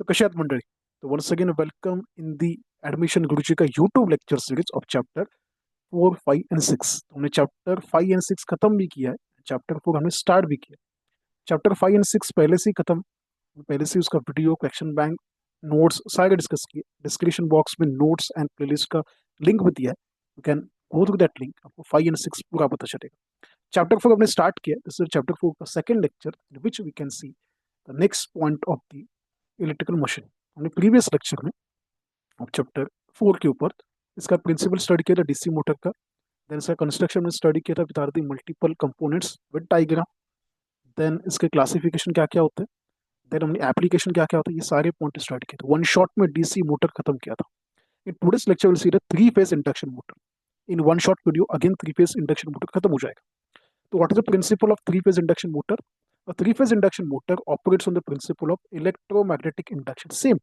तो कशी आहात मंडळी? तो once again welcome in the admission Guruji का YouTube lecture series of chapter 4, 5 and 6। तो हमने चैप्टर 5 एंड 6 खत्म भी किया है, चैप्टर 4 हमने स्टार्ट भी किया। चैप्टर 5 एंड 6 पहले से ही खत्म, पहले से ही उसका वीडियो, क्वेश्चन बैंक, नोट्स सारे डिस्कस किए। डिस्क्रिप्शन बॉक्स में नोट्स एंड प्लेलिस्ट का लिंक भी दिया है, you can go through that link, आपको 5 एंड 6 पूरा पता चलेगा। चैप्टर 4 हमने स्टार्ट किया, दिस इज चैप्टर 4 का second lecture in which we can see the next point of the electrical machine. हमने प्रीवियस लेक्चर में चैप्टर 4 के ऊपर इसका प्रिंसिपल स्टडी किया था डीसी मोटर का, देन इसका कंस्ट्रक्शन में स्टडी किया था with are the multiple components with diagram, then इसके क्लासिफिकेशन क्या क्या होते हैं, देन हमने एप्लीकेशन क्या क्या होता है, ये सारे पॉइंट स्टडी किए थे। वन शॉट में डीसी मोटर खत्म किया था। In today's lecture will see the three phase induction motor. In one shot video again three phase induction motor खत्म हो जाएगा। तो what is the principle of three phase induction motor? A three-phase induction motor operates on the principle of electromagnetic induction. Same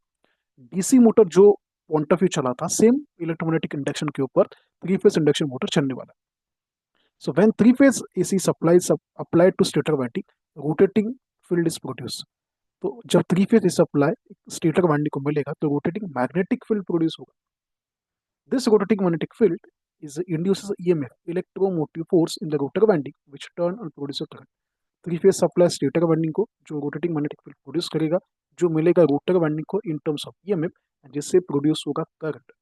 DC motor जो point of view चला था, same electromagnetic induction के ऊपर three phase induction motor चलने वाला है। So when three phase AC supply applied to stator winding, rotating field is produce. तो जब three phase AC supply stator winding को मिलेगा तो रोटेटिंग मैग्नेटिक फील्ड प्रोड्यूस होगा। This rotating magnetic field is induces EMF, electromotive force in the rotor winding, which turn and produce a current. Three phase supply stator winding को जो rotating magnetic field produce करेगा, जो मिलेगा rotor winding को in terms of EMF, जिससे produce होगा current.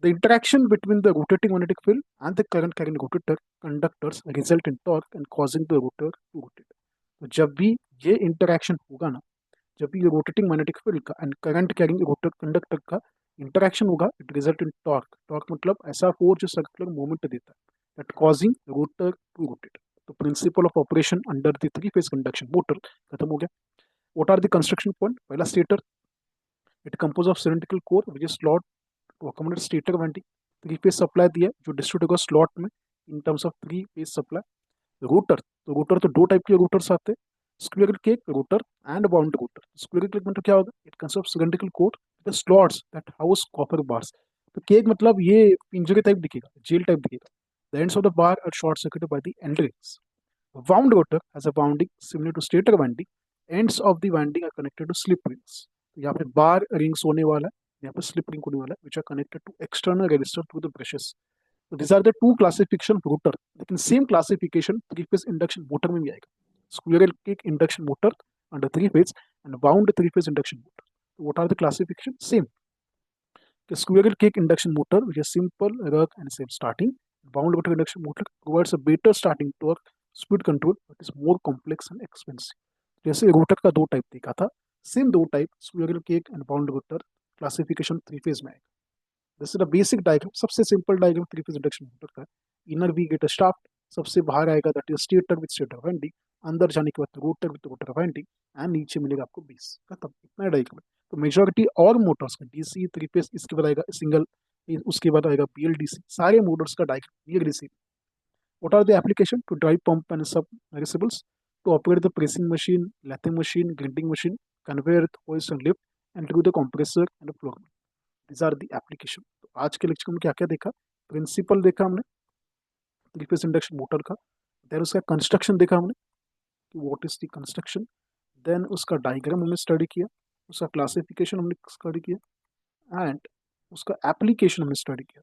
The interaction between the rotating magnetic field and the current carrying rotator conductors result in torque and causing the rotor to rotate. तो जब भी ये इंटरेक्शन होगा ना, जब भी ये रोटेटिंग मैग्नेटिक फील्ड का and current carrying rotor conductor का इंटरेक्शन होगा, it result in torque. Torque मतलब ऐसा फोर्स जो सर्कुलर मूवमेंट देता है, that causing rotor to rotate. तो principle of operation under the three phase conduction motor खत्म हो गया। What are the construction point? पहला stator, it compose of cylindrical core which is slot to accommodate stator winding. Three phase supply दिया जो distribute होगा slot में in terms of three phase supply. Rotor, तो rotor तो दो type के rotors आते हैं, squirrel cage rotor and bound rotor. Squirrel cage मतलब क्या होगा? It consist of cylindrical core the slots that house copper bars. तो केक मतलब ये पिंजरे टाइप दिखेगा, जेल टाइप दिखेगा। The ends of the bar are short circuited by the end rings. Wound rotor has a wounding similar to stator winding. Ends of the winding are connected to slip rings. तो यहाँ पे बार rings होने वाला है, यहाँ pay slip ring होने वाला है, which are connected to external resistor through the brushes. So these are the two classification of rotor. लेकिन same classification three phase induction motor में भी आएगा। Squirrel cake induction motor under three phase and wound three phase induction motor. So what are the classification? Same. The squirrel cake induction motor, which is simple, rugged and safe starting. Wound rotor induction motor provides a better starting torque, speed control, but is more complex and expensive. जैसे rotor का दो type देखा था, same दो type squirrel cage and bound rotor classification three phase में आएगा। This is the basic diagram, सबसे simple diagram three phase induction motor का। इनर वी गेट शाफ्ट, सबसे बाहर आएगा that is stator with stator winding, अंदर जाने के बाद rotor with rotor winding, and नीचे मिलेगा आपको बेस। खत्म, इतना डायग्राम। तो मेजॉरिटी और मोटर्स का डीसी थ्री फेज, इसके बाद आएगा सिंगल, उसके बाद आएगा बीएलडीसी, सारे मोटर्स का diagram BLDC. What are the application? To drive pump and submersibles, to operate the pressing machine, lathing machine, grinding machine, conveyor, hoist and lift, and to the compressor and the floor. These are the application. तो आज के lecture में क्या क्या देखा? Principle देखा हमने three phase induction motor का, देन उसका कंस्ट्रक्शन देखा हमने कि what is the construction, then उसका डायग्राम हमने स्टडी किया, उसका क्लासिफिकेशन हमने स्टडी किया, एंड उसका एप्लीकेशन हमने स्टडी किया।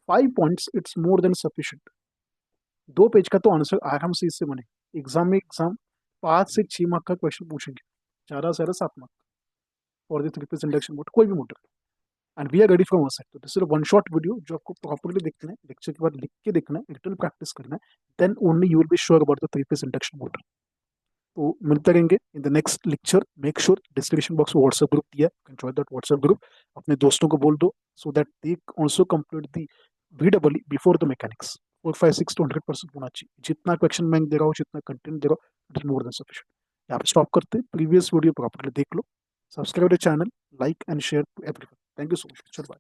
5 points, it's more than sufficient. 2 page का तो आंसर आराम से इससे बने। एग्जाम में 5 से 6 मार्क का क्वेश्चन पूछेंगे, ज्यादा से ज्यादा 7 mark for the three phase induction motor, कोई भी motor. And we are ready from our side. तो this is one shot video जो आपको प्रॉपर्ली देखना है, लेक्चर के बाद लिख के देखना है, लिटिल प्रैक्टिस करना है, then only you will be sure about the three phase induction motor. तो मिलते रहेंगे in the next lecture. Make sure description box में व्हाट्सएप ग्रुप दिया है, जॉइन दैट व्हाट्सएप ग्रुप, अपने दोस्तों को बोल दो so that they also complete the VEE before the mechanics. 4, 5, 6 तो 100% होना चाहिए। जितना क्वेश्चन बैंक दे रहा हूँ, जितना कंटेंट दे रहा हूँ, it is more than sufficient. यहाँ पे स्टॉप करते, प्रीवियस वीडियो प्रॉपर्ली देख लो, subscribe the channel, like and share to everyone. Thank you so much. Bye.